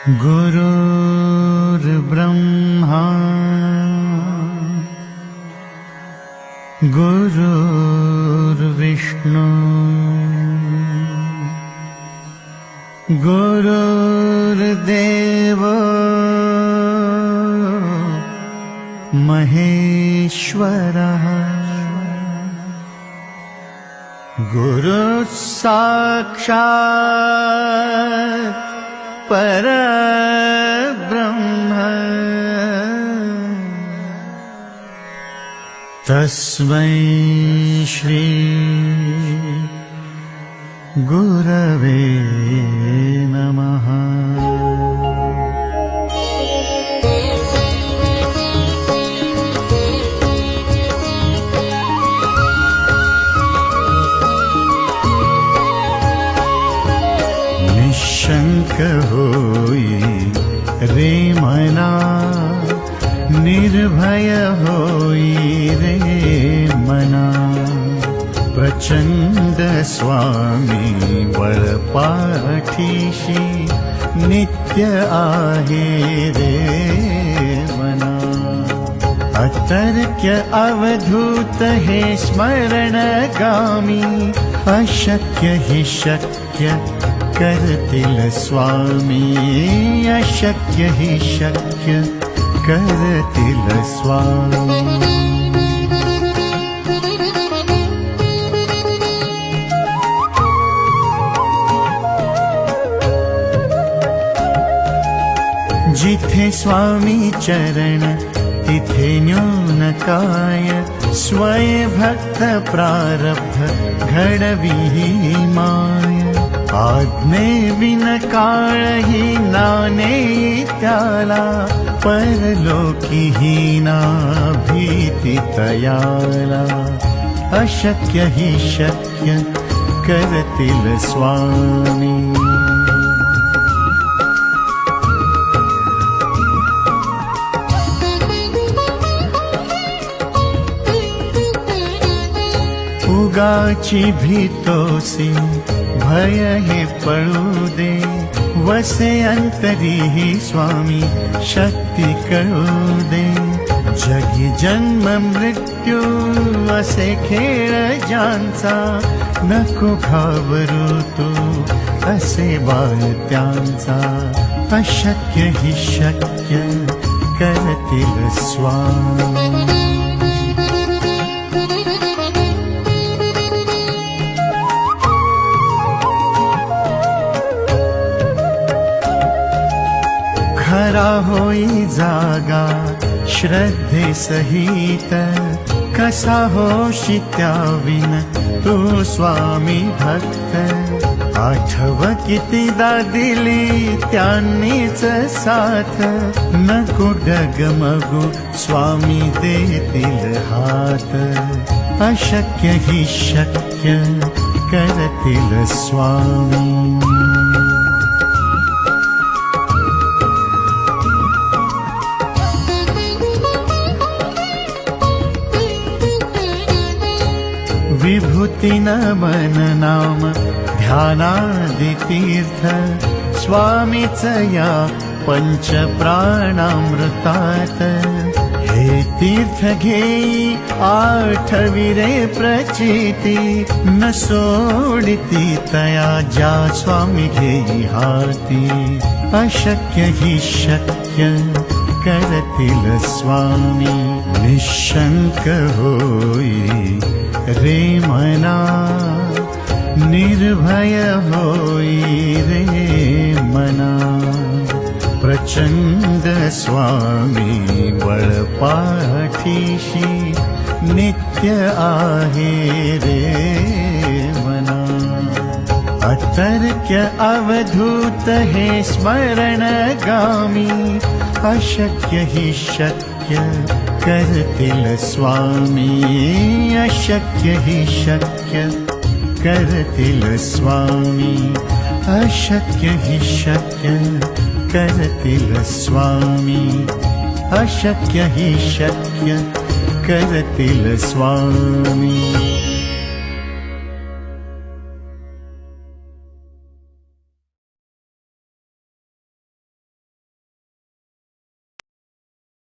गुरुर्ब्रह्मा गुरुर्विष्णु गुरुर्देव महेश्वरः गुरुः साक्षात् परब्रह्म तस्मै श्री गुरवे नमः। निशंक होई रे मना, निर्भय होई रे मना। प्रचंड स्वामी बळपाठीशी नित्य आहे रे मना। अतर्क्य अवधूत हे स्मरणगामी, अशक्य हि शक्य करतील स्वामी। अशक्य हि शक्य करतील स्वामी। जिथे स्वामी चरण तिथे न्यून काय, स्वय भक्त प्रारब्ध घडवी माय। आज्ञे विन काळही नाने त्याला, परलोकी हीना भीती तयाला। अशक्य हि शक्य करतील स्वामी। उगाची भीतोसी भय हे पळू दे, वसे अंतरी ही स्वामी शक्ती कळू दे। जगी जन्म मृत्यू असे खेळ ज्यांचा, नको घाबरू तू असे बाळ त्यांचा। अशक्य हि शक्य करतील स्वामी। खरा होई जागा श्रद्धे सहित, कसा होशी त्याविन तू स्वामी भक्त। आठव कितीदा दिली त्यांनीच साथ, नको डगमगू स्वामी देतील हात। अशक्य हि शक्य करतील स्वामी। विभूति नमन नाम ध्यानादि तीर्थ, स्वामीच या पंच प्राणामृतात। हे तीर्थ घेई आठविरे प्रचिती, न सोडिती तया ज्या स्वामी घेई हाती। अशक्य हि शक्य करतील स्वामी। निशंक होई रे मना, निर्भय होई रे मना। प्रचंड स्वामी बळपाठीशी नित्य आहे रे मना। अतर्क्य अवधूत हे स्मरणगामी, अशक्य हि शक्य करतील स्वामी। अशक्य हि शक्य करतील स्वामी। अशक्य हि शक्य करतील स्वामी। अशक्य हि शक्य करतील स्वामी।